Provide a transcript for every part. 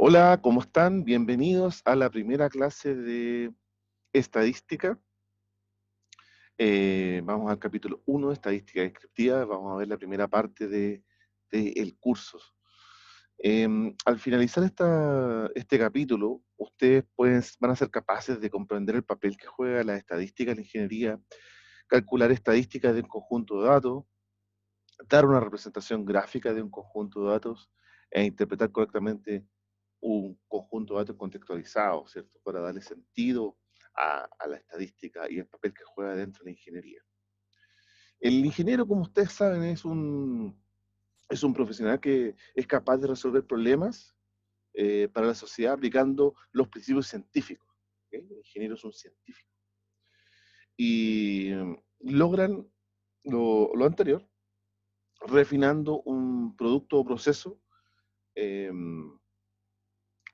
Hola, ¿cómo están? Bienvenidos a la primera clase de estadística. Vamos al capítulo 1, estadística descriptiva. Vamos a ver la primera parte del curso. Al finalizar este capítulo, ustedes van a ser capaces de comprender el papel que juega la estadística en la ingeniería, calcular estadísticas de un conjunto de datos, dar una representación gráfica de un conjunto de datos e interpretar correctamente un conjunto de datos contextualizados, ¿cierto? Para darle sentido a la estadística y el papel que juega dentro de la ingeniería. El ingeniero, como ustedes saben, es un profesional que es capaz de resolver problemas para la sociedad aplicando los principios científicos. ¿Okay? El ingeniero es un científico. Y logran lo anterior refinando un producto o proceso eh,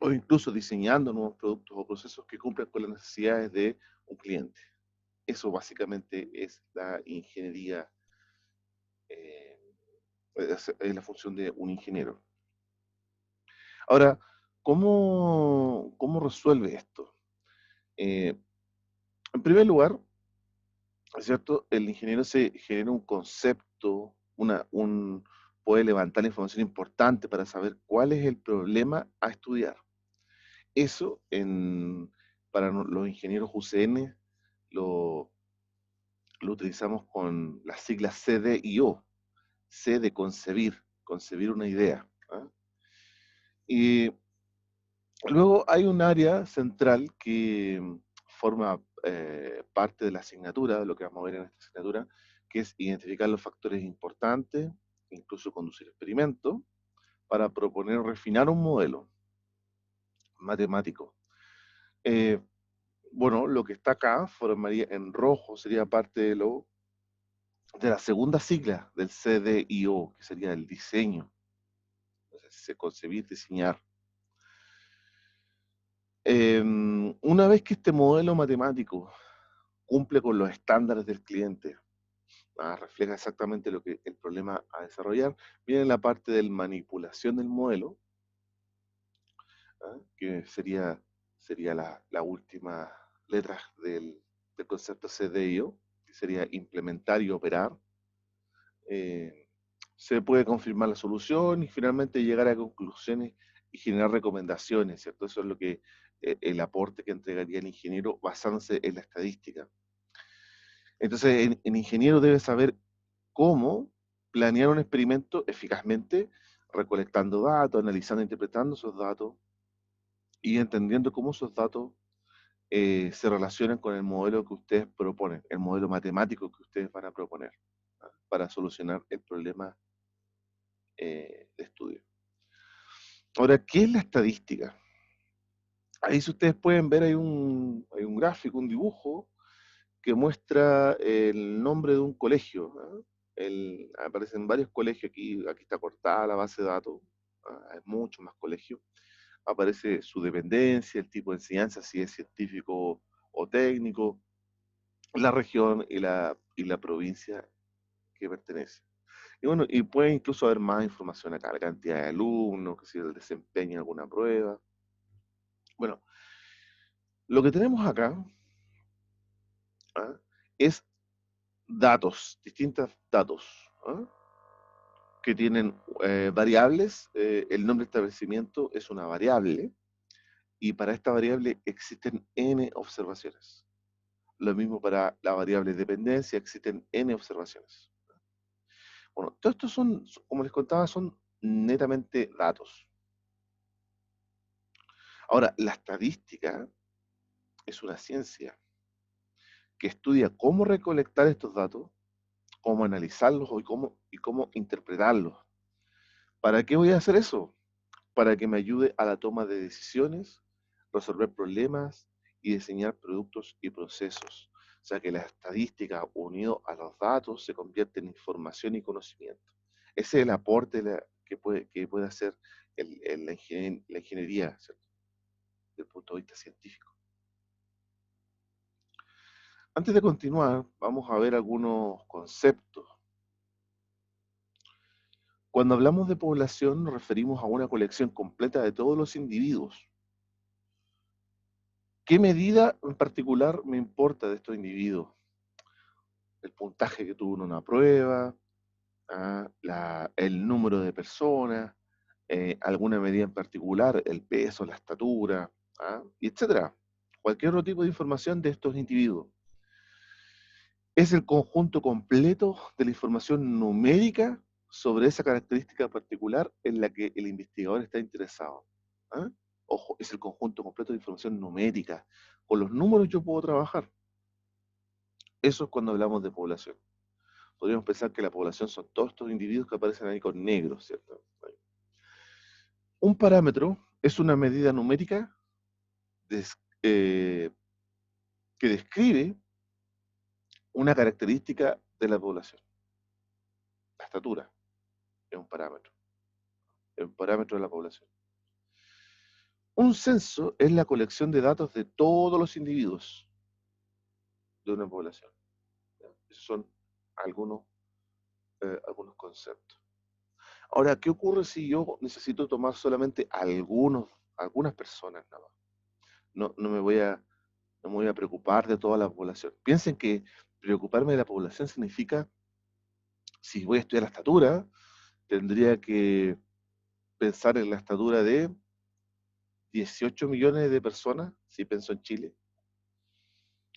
o incluso diseñando nuevos productos o procesos que cumplan con las necesidades de un cliente. Eso básicamente es la ingeniería, eh, es la función de un ingeniero. Ahora, ¿cómo resuelve esto? Eh, en primer lugar, ¿es cierto? El ingeniero se genera un concepto, puede levantar la información importante para saber cuál es el problema a estudiar. Eso para los ingenieros UCN lo, lo utilizamos con las siglas CD y O. C de concebir una idea. ¿Ah? Y luego hay un área central que forma parte de la asignatura, de lo que vamos a ver en esta asignatura, que es identificar los factores importantes, incluso conducir experimentos, para proponer o refinar un modelo matemático. Eh, bueno, lo que está acá formaría en rojo, sería parte de la segunda sigla del CDIO, que sería el diseño. Entonces, concebir, diseñar. Una vez que este modelo matemático cumple con los estándares del cliente, refleja exactamente lo que el problema a desarrollar, viene la parte de manipulación del modelo, que sería la última letra del concepto CDIO, que sería implementar y operar. Eh, Se puede confirmar la solución y finalmente llegar a conclusiones y generar recomendaciones, ¿cierto? Eso es lo que el aporte que entregaría el ingeniero basándose en la estadística. Entonces, el ingeniero debe saber cómo planear un experimento eficazmente, recolectando datos, analizando e interpretando esos datos y entendiendo cómo esos datos se relacionan con el modelo que ustedes proponen, el modelo matemático que ustedes van a proponer, para solucionar el problema de estudio. Ahora, ¿qué es la estadística? Ahí si ustedes pueden ver, hay un gráfico, un dibujo que muestra el nombre de un colegio. Aparecen varios colegios aquí está cortada la base de datos, hay muchos más colegios. Aparece su dependencia, el tipo de enseñanza, si es científico o técnico, la región y la provincia que pertenece. Y bueno, y puede incluso haber más información acá, la cantidad de alumnos, que si el desempeño en alguna prueba. Bueno, lo que tenemos acá, ¿ah? Es datos, distintos datos, ¿ah? Que tienen variables. El nombre de establecimiento es una variable y para esta variable existen n observaciones. Lo mismo para la variable dependencia, existen n observaciones. Bueno, todo esto como les contaba, son netamente datos. Ahora, la estadística es una ciencia que estudia cómo recolectar estos datos, cómo analizarlos y cómo interpretarlos. ¿Para qué voy a hacer eso? Para que me ayude a la toma de decisiones, resolver problemas y diseñar productos y procesos. O sea, que la estadística unido a los datos se convierte en información y conocimiento. Ese es el aporte que puede hacer la ingeniería, ¿cierto? Desde el punto de vista científico. Antes de continuar, vamos a ver algunos conceptos. Cuando hablamos de población nos referimos a una colección completa de todos los individuos. ¿Qué medida en particular me importa de estos individuos? El puntaje que tuvo en una prueba, el número de personas, alguna medida en particular, el peso, la estatura, etcétera. Cualquier otro tipo de información de estos individuos. Es el conjunto completo de la información numérica sobre esa característica particular en la que el investigador está interesado. ¿Ah? Ojo, es el conjunto completo de información numérica. Con los números yo puedo trabajar. Eso es cuando hablamos de población. Podríamos pensar que la población son todos estos individuos que aparecen ahí con negros, ¿cierto? Un parámetro es una medida numérica des- eh, que describe una característica de la población. La estatura es un parámetro de la población. Un censo es la colección de datos de todos los individuos de una población. Esos son algunos, algunos conceptos. Ahora, ¿qué ocurre si yo necesito tomar solamente algunas personas nada más? No no me voy a preocupar de toda la población. Piensen que preocuparme de la población significa, si voy a estudiar la estatura, tendría que pensar en la estatura de 18 millones de personas, si pienso en Chile.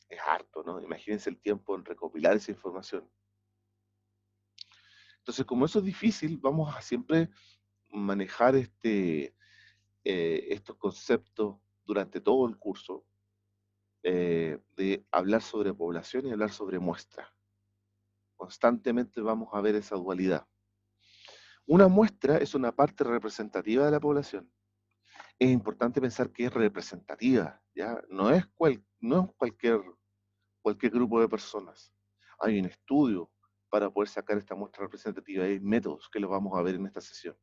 Es harto, ¿no? Imagínense el tiempo en recopilar esa información. Entonces, como eso es difícil, vamos a siempre manejar estos conceptos durante todo el curso, de hablar sobre población y hablar sobre muestra. Constantemente vamos a ver esa dualidad. Una muestra es una parte representativa de la población. Es importante pensar que es representativa, ¿ya? No es cualquier grupo de personas. Hay un estudio para poder sacar esta muestra representativa, hay métodos que los vamos a ver en esta sesión.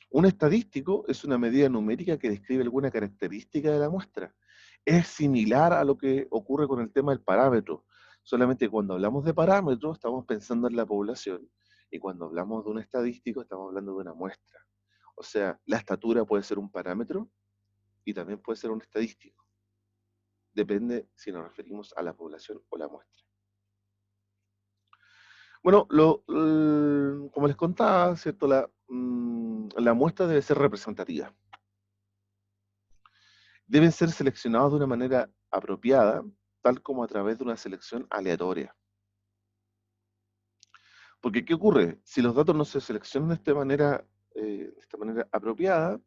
Un estadístico es una medida numérica que describe alguna característica de la muestra. Es similar a lo que ocurre con el tema del parámetro, solamente cuando hablamos de parámetros estamos pensando en la población y cuando hablamos de un estadístico estamos hablando de una muestra. O sea, la estatura puede ser un parámetro y también puede ser un estadístico. Depende si nos referimos a la población o la muestra. Bueno, como les contaba, ¿cierto? La muestra debe ser representativa. Deben ser seleccionados de una manera apropiada, tal como a través de una selección aleatoria. Porque, ¿qué ocurre? Si los datos no se seleccionan de esta manera apropiada,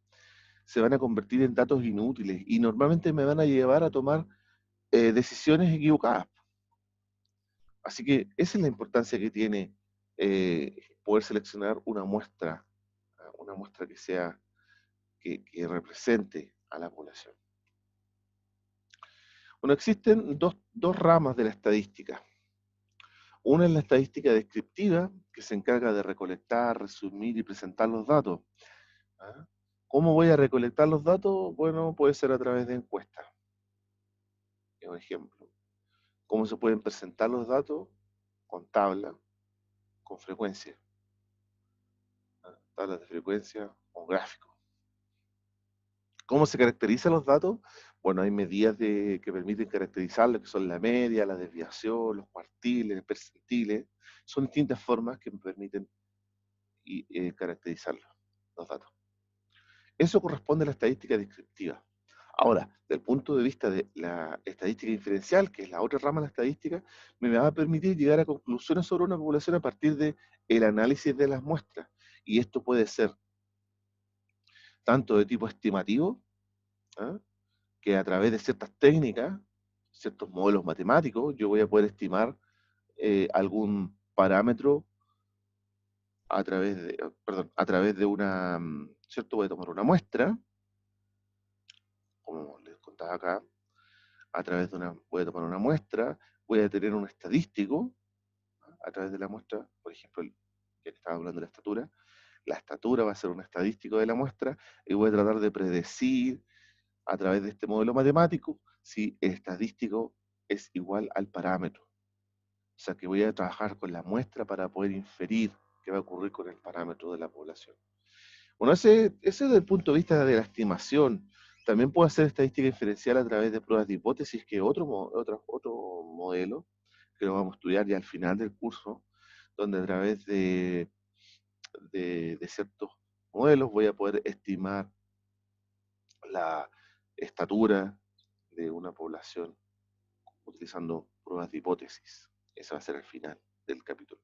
se van a convertir en datos inútiles y normalmente me van a llevar a tomar decisiones equivocadas. Así que esa es la importancia que tiene poder seleccionar una muestra que sea, que represente a la población. Bueno, existen dos ramas de la estadística. Una es la estadística descriptiva, que se encarga de recolectar, resumir y presentar los datos. ¿Ah? ¿Cómo voy a recolectar los datos? Bueno, puede ser a través de encuestas, por ejemplo. ¿Cómo se pueden presentar los datos? Con tabla, con frecuencia. Tablas de frecuencia o gráficos. ¿Cómo se caracterizan los datos? Bueno, hay medidas que permiten caracterizarlo, que son la media, la desviación, los cuartiles, percentiles. Son distintas formas que me permiten caracterizar los datos. Eso corresponde a la estadística descriptiva. Ahora, desde el punto de vista de la estadística inferencial, que es la otra rama de la estadística, me va a permitir llegar a conclusiones sobre una población a partir del análisis de las muestras. Y esto puede ser tanto de tipo estimativo, ¿ah? Que a través de ciertas técnicas, ciertos modelos matemáticos, yo voy a poder estimar algún parámetro a través de ¿cierto? Voy a tomar una muestra, como les contaba acá, voy a tomar una muestra, voy a tener un estadístico a través de la muestra, por ejemplo, ya que estaba hablando de la estatura va a ser un estadístico de la muestra, y voy a tratar de predecir a través de este modelo matemático si el estadístico es igual al parámetro. O sea que voy a trabajar con la muestra para poder inferir que va a ocurrir con el parámetro de la población. Bueno, ese desde el punto de vista de la estimación. También puede hacer estadística diferencial a través de pruebas de hipótesis, que es otro modelo que lo vamos a estudiar ya al final del curso, donde a través de ciertos modelos voy a poder estimar la estatura de una población utilizando pruebas de hipótesis. Eso va a ser el final del capítulo.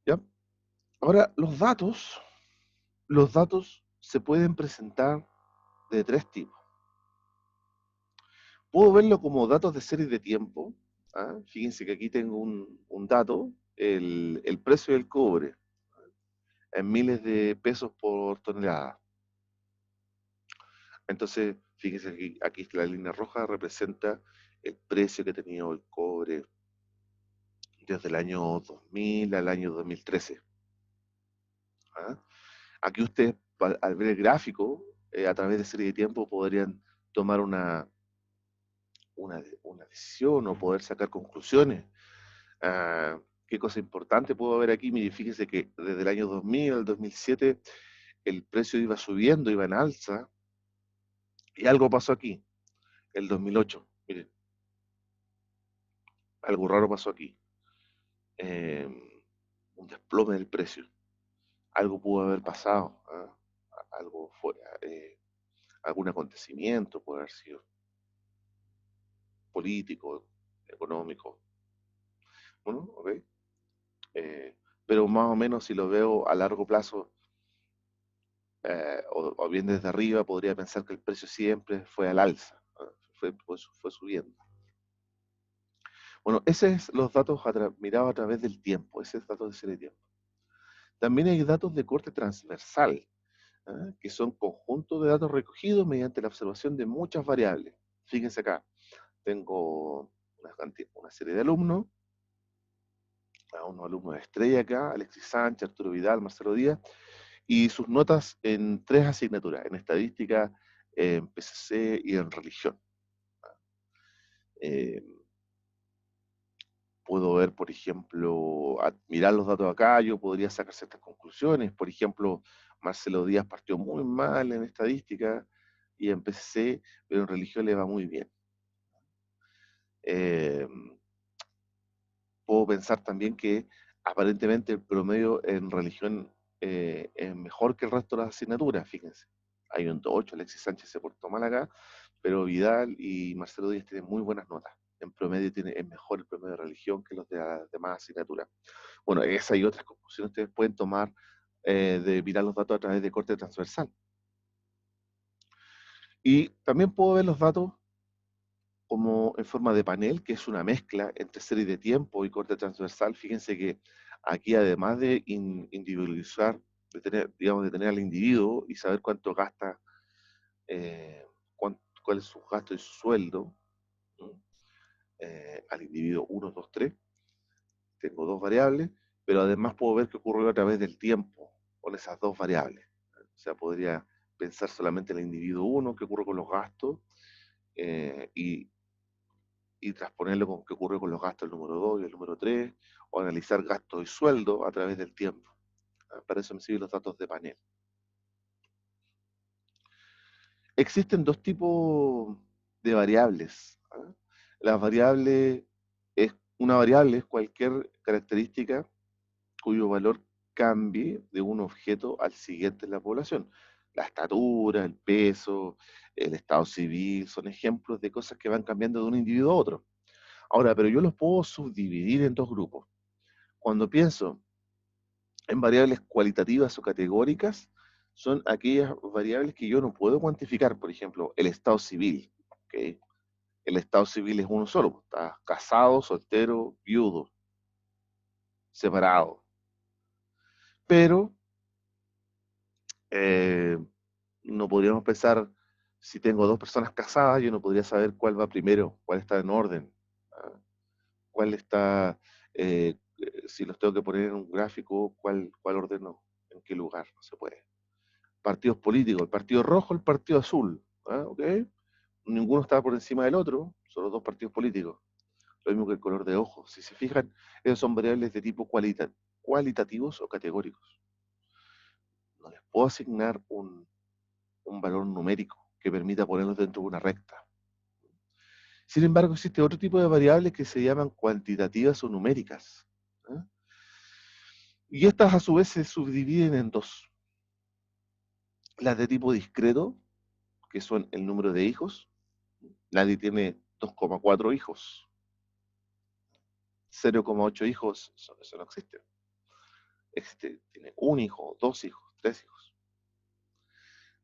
¿Ya? Ahora, los datos se pueden presentar de tres tipos. Puedo verlo como datos de serie de tiempo. ¿Ah? Fíjense que aquí tengo un dato, el precio del cobre, en miles de pesos por tonelada. Entonces, fíjense que aquí la línea roja representa el precio que ha tenido el cobre desde el año 2000 al año 2013. ¿Ah? Aquí ustedes, al ver el gráfico, a través de serie de tiempo, podrían tomar una decisión o poder sacar conclusiones. Ah, ¿qué cosa importante puedo ver aquí? Mire, fíjese que desde el año 2000 al 2007 el precio iba subiendo, iba en alza, y algo pasó aquí, el 2008. Miren, algo raro pasó aquí. Eh, un desplome del precio. Algo pudo haber pasado, ¿ah? Algo fue, algún acontecimiento puede haber sido político, económico. Bueno, ok. Eh, pero más o menos si lo veo a largo plazo, o bien desde arriba, podría pensar que el precio siempre fue al alza, ¿no? Fue subiendo. Bueno, ese es los datos mirados a través del tiempo, ese es datos de serie de tiempo. También hay datos de corte transversal, ¿ah? Que son conjuntos de datos recogidos mediante la observación de muchas variables. Fíjense acá, tengo una serie de alumnos, a unos alumnos de estrella acá, Alexis Sánchez, Arturo Vidal, Marcelo Díaz, y sus notas en tres asignaturas, en estadística, en PCC y en religión. Eh, puedo ver, por ejemplo, mirar los datos acá, yo podría sacar ciertas conclusiones. Por ejemplo, Marcelo Díaz partió muy mal en estadística y en PCC, pero en religión le va muy bien. Eh, puedo pensar también que aparentemente el promedio en religión es mejor que el resto de las asignaturas, fíjense. Hay un 8, Alexis Sánchez se portó mal acá, pero Vidal y Marcelo Díaz tienen muy buenas notas. En promedio es mejor el promedio de religión que los de las demás asignaturas. Bueno, esa y otras conclusiones ustedes pueden tomar de mirar los datos a través de corte transversal. Y también puedo ver los datos como en forma de panel, que es una mezcla entre serie de tiempo y corte transversal. Fíjense que aquí, además de individualizar, digamos, de tener al individuo y saber cuánto gasta, cuál es su gasto y su sueldo, al individuo 1, 2, 3, tengo dos variables, pero además puedo ver qué ocurrió a través del tiempo con esas dos variables. O sea, podría pensar solamente en el individuo 1, qué ocurre con los gastos, eh, y y transponerlo con qué ocurre con los gastos del número 2 y el número 3, o analizar gastos y sueldo a través del tiempo. Para eso me sirven los datos de panel. Existen dos tipos de variables. ¿Ah? Las variables una variable es cualquier característica cuyo valor cambie de un objeto al siguiente en la población. La estatura, el peso, el estado civil, son ejemplos de cosas que van cambiando de un individuo a otro. Ahora, pero yo los puedo subdividir en dos grupos. Cuando pienso en variables cualitativas o categóricas, son aquellas variables que yo no puedo cuantificar. Por ejemplo, el estado civil. ¿Okay? El estado civil es uno solo. Estás casado, soltero, viudo, separado. Pero eh, no podríamos pensar, si tengo dos personas casadas, yo no podría saber cuál va primero, cuál está en orden, ¿ah? Cuál está, si los tengo que poner en un gráfico, cuál ordeno, en qué lugar, no se puede. Partidos políticos, el partido rojo, el partido azul, ¿ah? ¿Ok? Ninguno está por encima del otro, son los dos partidos políticos. Lo mismo que el color de ojos. Si se fijan, esas son variables de tipo cualitativos o categóricos. No les puedo asignar un valor numérico que permita ponerlos dentro de una recta. Sin embargo, existe otro tipo de variables que se llaman cuantitativas o numéricas. ¿Ah? Y estas a su vez se subdividen en dos. Las de tipo discreto, que son el número de hijos. Nadie tiene 2,4 hijos. 0,8 hijos, eso no existe. Tiene un hijo, dos hijos, tres hijos.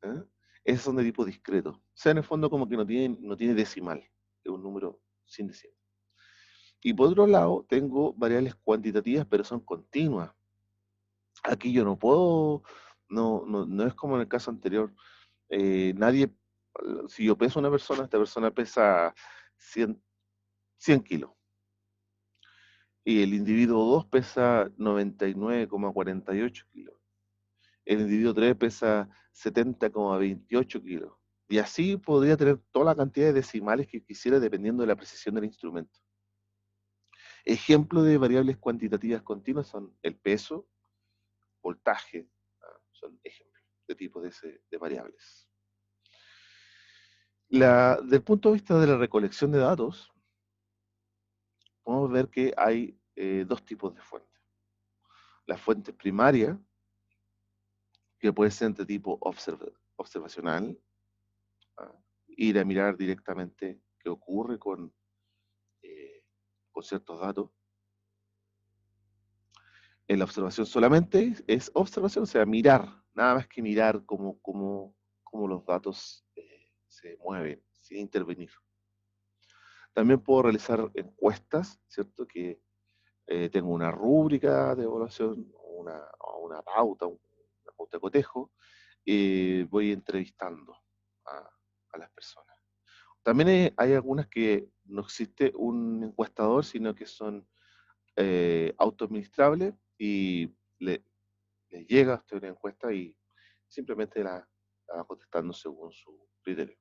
¿Ah? Esas son de tipo discreto. O sea, en el fondo como que no tiene decimal. Es un número sin decimal. Y por otro lado, tengo variables cuantitativas, pero son continuas. Aquí yo no puedo, no es como en el caso anterior. Nadie, si yo peso a una persona, esta persona pesa 100 kilos. Y el individuo 2 pesa 99,48 kilos. El individuo 3 pesa 70,28 kilos. Y así podría tener toda la cantidad de decimales que quisiera dependiendo de la precisión del instrumento. Ejemplos de variables cuantitativas continuas son el peso, voltaje, son ejemplos de tipo de variables. Desde el punto de vista de la recolección de datos, podemos ver que hay dos tipos de fuentes. La fuente primaria, que puede ser de tipo observacional, ¿ah? Ir a mirar directamente qué ocurre con ciertos datos. En la observación solamente es observación, o sea, mirar, nada más que mirar cómo los datos se mueven sin intervenir. También puedo realizar encuestas, ¿cierto? Que tengo una rúbrica de evaluación, una pauta, una pauta de cotejo, voy entrevistando a las personas. También hay algunas que no existe un encuestador, sino que son autoadministrables y les llega a usted una encuesta y simplemente la va contestando según su criterio.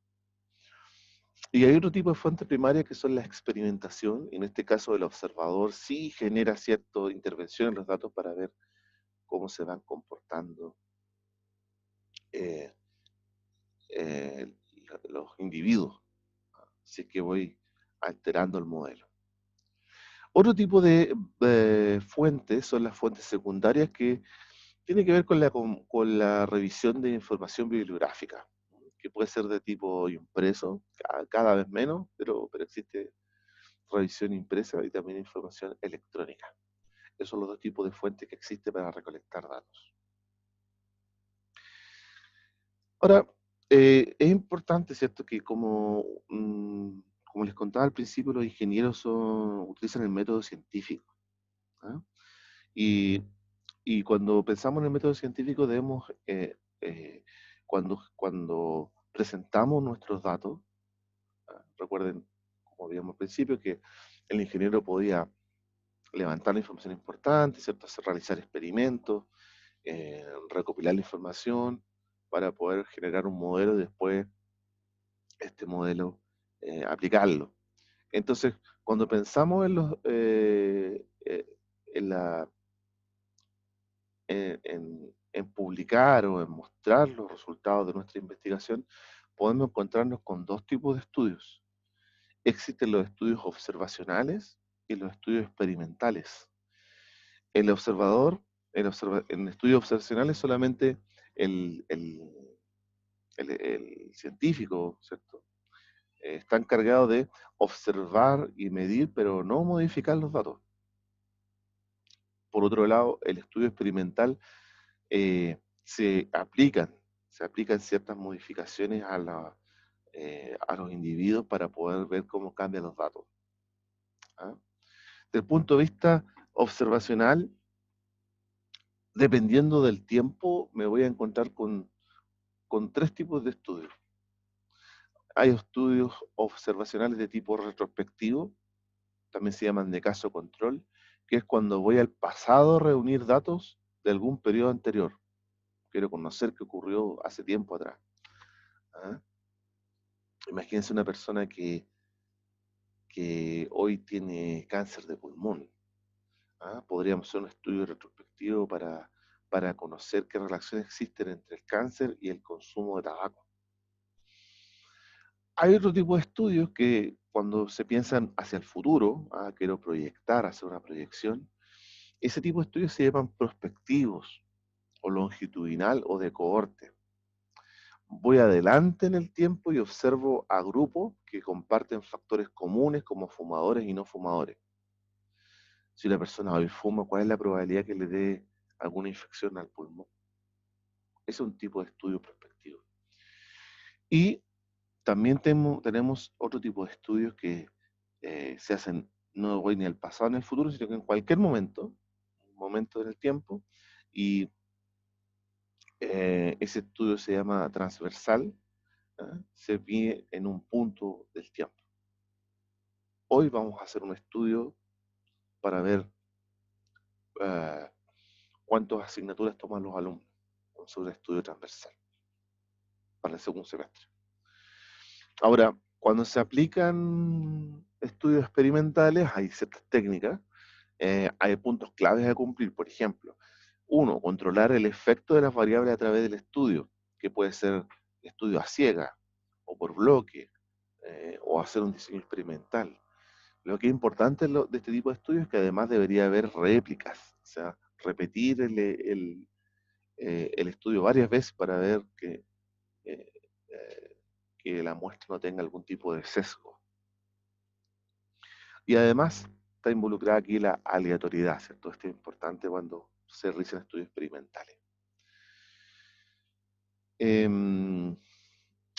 Y hay otro tipo de fuente primaria que son la experimentación. En este caso, el observador sí genera cierta intervención en los datos para ver cómo se van comportando eh, eh, los individuos, si es que voy alterando el modelo. Otro tipo de fuentes son las fuentes secundarias que tienen que ver con la revisión de información bibliográfica, que puede ser de tipo impreso, cada vez menos, pero existe revisión impresa y también información electrónica. Esos son los dos tipos de fuentes que existen para recolectar datos. Ahora, es importante, ¿cierto?, que como les contaba al principio, los ingenieros utilizan el método científico. ¿Ah? Y, y cuando pensamos en el método científico debemos, cuando presentamos nuestros datos, recuerden, como vimos al principio, que el ingeniero podía levantar la información importante, ¿cierto? Realizar experimentos, recopilar la información para poder generar un modelo y después este modelo aplicarlo. Entonces, cuando pensamos en, la, en publicar o en mostrar los resultados de nuestra investigación, podemos encontrarnos con dos tipos de estudios. Existen los estudios observacionales y los estudios experimentales. El observador, en estudios observacionales solamente el, el- el científico, ¿cierto? Está encargado de observar y medir, pero no modificar los datos. Por otro lado, el estudio experimental eh, se aplican, se aplican ciertas modificaciones a los individuos para poder ver cómo cambian los datos. ¿Ah? Desde el punto de vista observacional, dependiendo del tiempo, me voy a encontrar con tres tipos de estudios. Hay estudios observacionales de tipo retrospectivo, también se llaman de caso control, que es cuando voy al pasado a reunir datos de algún periodo anterior. Quiero conocer qué ocurrió hace tiempo atrás. ¿Ah? Imagínense una persona que hoy tiene cáncer de pulmón. ¿ah? Podríamos hacer un estudio retrospectivo para conocer qué relaciones existen entre el cáncer y el consumo de tabaco. Hay otro tipo de estudios que cuando se piensan hacia el futuro, quiero proyectar, hacer una proyección, ese tipo de estudios se llaman prospectivos o longitudinal o de cohorte. Voy adelante en el tiempo y observo a grupos que comparten factores comunes como fumadores y no fumadores. Si una persona hoy fuma, ¿cuál es la probabilidad que le dé alguna infección al pulmón? Ese es un tipo de estudio prospectivo. Y también tenemos otro tipo de estudios que se hacen, no voy ni al pasado ni al futuro, sino que en cualquier momento, un momento en el tiempo, y ese estudio se llama transversal, ¿ah? Se mide en un punto del tiempo. Hoy vamos a hacer un estudio para ver eh, cuántas asignaturas toman los alumnos. Vamos a hacer un estudio transversal para el segundo semestre. Ahora, cuando se aplican estudios experimentales, hay ciertas técnicas, hay puntos claves a cumplir. Por ejemplo, uno, controlar el efecto de las variables a través del estudio, que puede ser estudio a ciega o por bloque, o hacer un diseño experimental. Lo que es importante de este tipo de estudios es que además debería haber réplicas, o sea, repetir el estudio varias veces para ver eh, eh, que la muestra no tenga algún tipo de sesgo. Y además está involucrada aquí la aleatoriedad, ¿cierto? Esto es importante cuando se realizan estudios experimentales. Eh,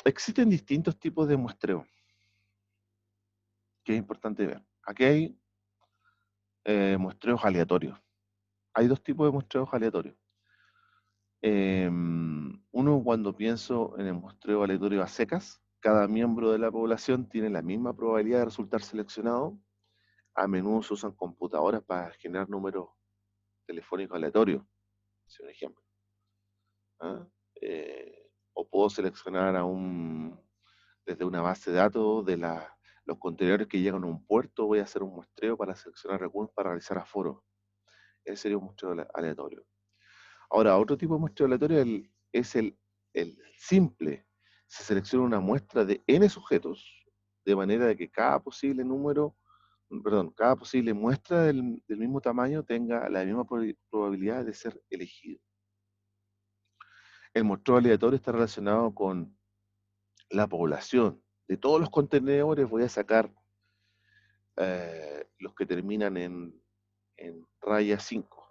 Existen distintos tipos de muestreo, que es importante ver. Aquí hay muestreos aleatorios. Hay dos tipos de muestreos aleatorios. Uno, cuando pienso en el muestreo aleatorio a secas, cada miembro de la población tiene la misma probabilidad de resultar seleccionado. A menudo se usan computadoras para generar números telefónicos aleatorios, es un ejemplo. ¿Ah? O puedo seleccionar desde una base de datos de los contenedores que llegan a un puerto, voy a hacer un muestreo para seleccionar recursos para realizar aforos. Ese sería un muestreo aleatorio. Ahora, otro tipo de muestreo aleatorio es el simple. Se selecciona una muestra de n sujetos, de manera de que cada posible cada posible muestra del mismo tamaño tenga la misma probabilidad de ser elegido. El muestreo aleatorio está relacionado con la población. De todos los contenedores voy a sacar los que terminan en raya 5.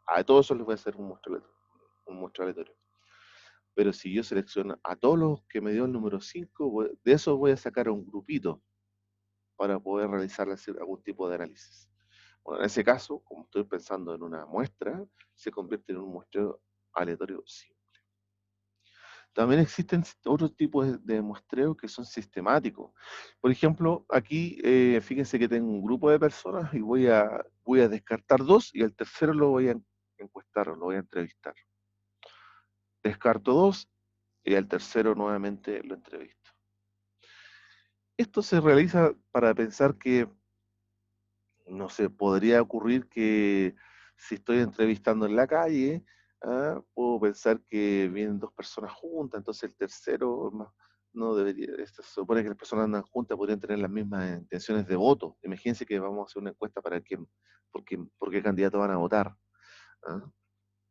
A todos esos les voy a hacer un muestreo aleatorio. Pero si yo selecciono a todos los que me dio el número 5, de esos voy a sacar un grupito para poder realizar algún tipo de análisis. Bueno, en ese caso, como estoy pensando en una muestra, se convierte en un muestreo aleatorio simple. También existen otros tipos de muestreo que son sistemáticos. Por ejemplo, aquí fíjense que tengo un grupo de personas y voy a descartar dos y al tercero lo voy a encuestar o lo voy a entrevistar. Descarto dos y al tercero nuevamente lo entrevisto. Esto se realiza para pensar que, no sé, podría ocurrir que si estoy entrevistando en la calle, puedo pensar que vienen dos personas juntas, entonces el tercero no debería, se supone que las personas andan juntas, podrían tener las mismas intenciones de voto. Imagínense que vamos a hacer una encuesta para por qué candidato van a votar. ¿Ah?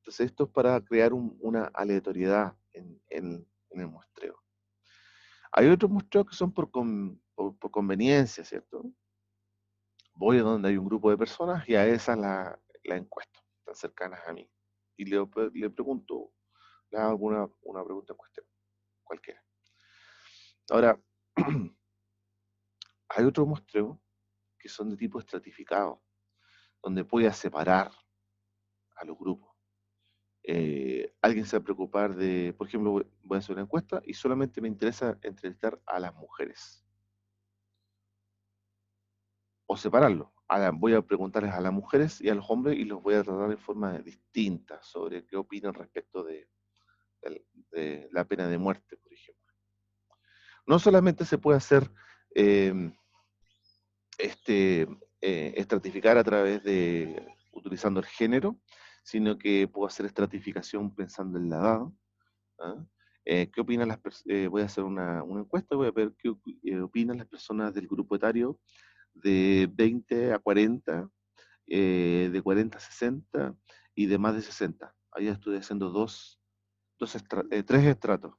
Entonces esto es para crear una aleatoriedad en el muestreo. Hay otros muestreos que son por conveniencia, ¿cierto? Voy a donde hay un grupo de personas y a esas la encuesto, están cercanas a mí. Y le pregunto, le hago una pregunta en cuestión, cualquiera. Ahora, hay otros muestreos que son de tipo estratificado, donde voy a separar a los grupos. Alguien se va a preocupar de, por ejemplo, voy a hacer una encuesta y solamente me interesa entrevistar a las mujeres. O separarlo. Voy a preguntarles a las mujeres y a los hombres y los voy a tratar de forma distinta sobre qué opinan respecto de la pena de muerte, por ejemplo. No solamente se puede hacer eh, este, estratificar a través de utilizando el género, sino que puedo hacer estratificación pensando en la edad. ¿Ah? ¿Qué opinan las personas? Voy a hacer una encuesta, voy a ver qué opinan las personas del grupo etario de 20 a 40, de 40 a 60 y de más de 60. Ahí estoy haciendo tres estratos,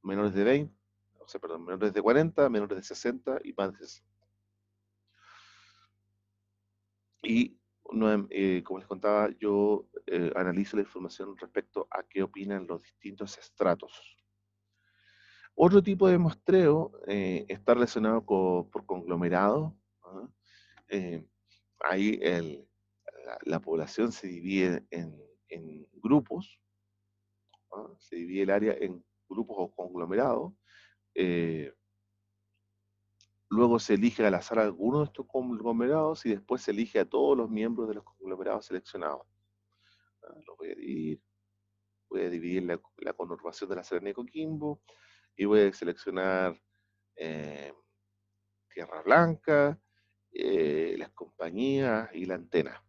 menores de 20, o sea, perdón, menores de 40, menores de 60 y más de 60. Y como les contaba, yo analizo la información respecto a qué opinan los distintos estratos. Otro tipo de muestreo está relacionado por conglomerado. ¿Ah? Eh, Ahí la población se divide en grupos, ¿ah? Se divide el área en grupos o conglomerados. eh, Luego se elige al azar alguno de estos conglomerados y después se elige a todos los miembros de los conglomerados seleccionados. ¿Ah? Los voy a dividir la conurbación de la Serena y Coquimbo y voy a seleccionar eh, Tierra Blanca, las compañías y la antena.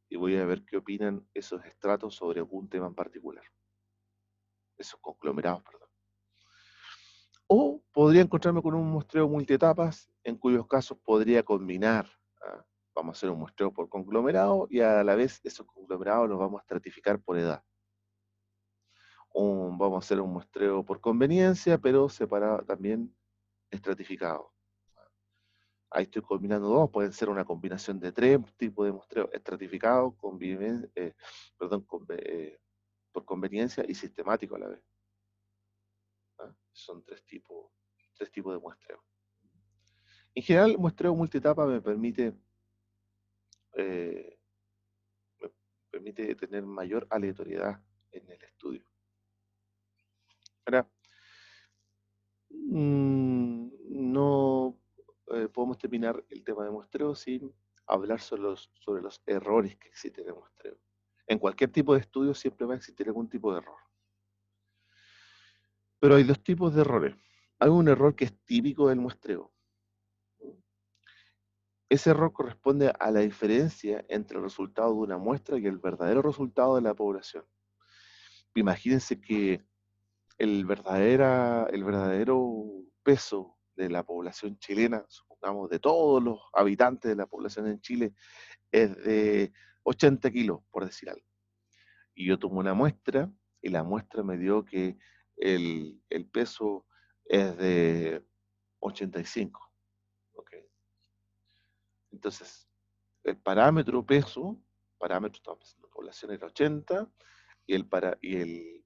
Y voy a ver qué opinan esos estratos sobre algún tema en particular. Esos conglomerados, perdón. O podría encontrarme con un muestreo multietapas, en cuyos casos podría combinar. ¿Ah? Vamos a hacer un muestreo por conglomerado y a la vez esos conglomerados los vamos a estratificar por edad. Vamos a hacer un muestreo por conveniencia, pero separado también estratificado. Ahí estoy combinando dos, pueden ser una combinación de tres tipos de muestreo: estratificado, perdón, por conveniencia y sistemático a la vez. ¿Ah? Son tres tipos de muestreo. En general, el muestreo multietapa eh, me permite tener mayor aleatoriedad en el estudio. Ahora, no podemos terminar el tema de muestreo sin hablar sobre los errores que existen en el muestreo. En cualquier tipo de estudio siempre va a existir algún tipo de error. Pero hay dos tipos de errores. Hay un error que es típico del muestreo. Ese error corresponde a la diferencia entre el resultado de una muestra y el verdadero resultado de la población. Imagínense que el verdadero peso de la población chilena, supongamos de todos los habitantes de la población en Chile, es de 80 kilos, por decir algo. Y yo tomo una muestra y la muestra me dio que el peso es de 85. ¿Ok? Entonces, el parámetro peso, estaba pensando, población era 80 y y el,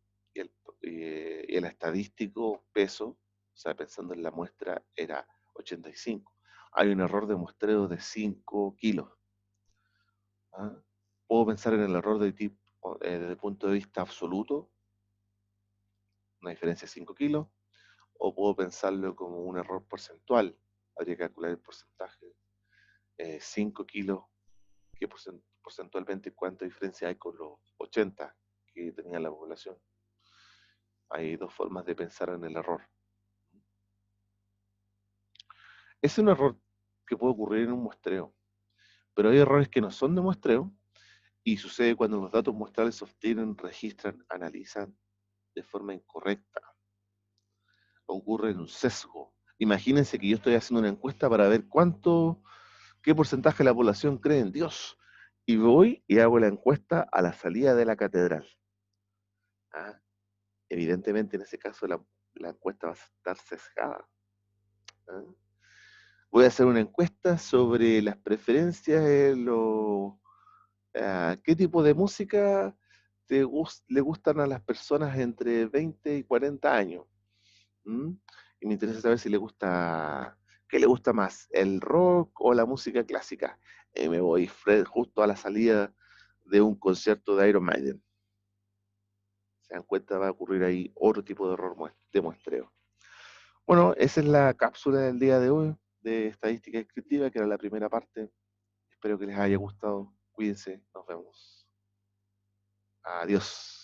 y el estadístico peso, o sea, pensando en la muestra, era 85. Hay un error de muestreo de 5 kilos. ¿Ah? Puedo pensar en el error desde el punto de vista absoluto, una diferencia de 5 kilos, o puedo pensarlo como un error porcentual. Habría que calcular el porcentaje. 5 kilos, ¿qué porcentualmente cuánta diferencia hay con los 80 que tenía la población? Hay dos formas de pensar en el error. Es un error que puede ocurrir en un muestreo, pero hay errores que no son de muestreo y sucede cuando los datos muestrales se obtienen, registran, analizan de forma incorrecta. Ocurre en un sesgo. Imagínense que yo estoy haciendo una encuesta para ver qué porcentaje de la población cree en Dios. Y voy y hago la encuesta a la salida de la catedral. ¿Ah? Evidentemente, en ese caso, la encuesta va a estar sesgada. ¿Ah? Voy a hacer una encuesta sobre las preferencias qué tipo de música le gustan a las personas entre 20 y 40 años. ¿Mm? Y me interesa saber si qué le gusta más, el rock o la música clásica. Me voy justo a la salida de un concierto de Iron Maiden. Se dan cuenta, va a ocurrir ahí otro tipo de error de muestreo. Bueno, esa es la cápsula del día de hoy de estadística descriptiva, que era la primera parte. Espero que les haya gustado. Cuídense, nos vemos. Adiós.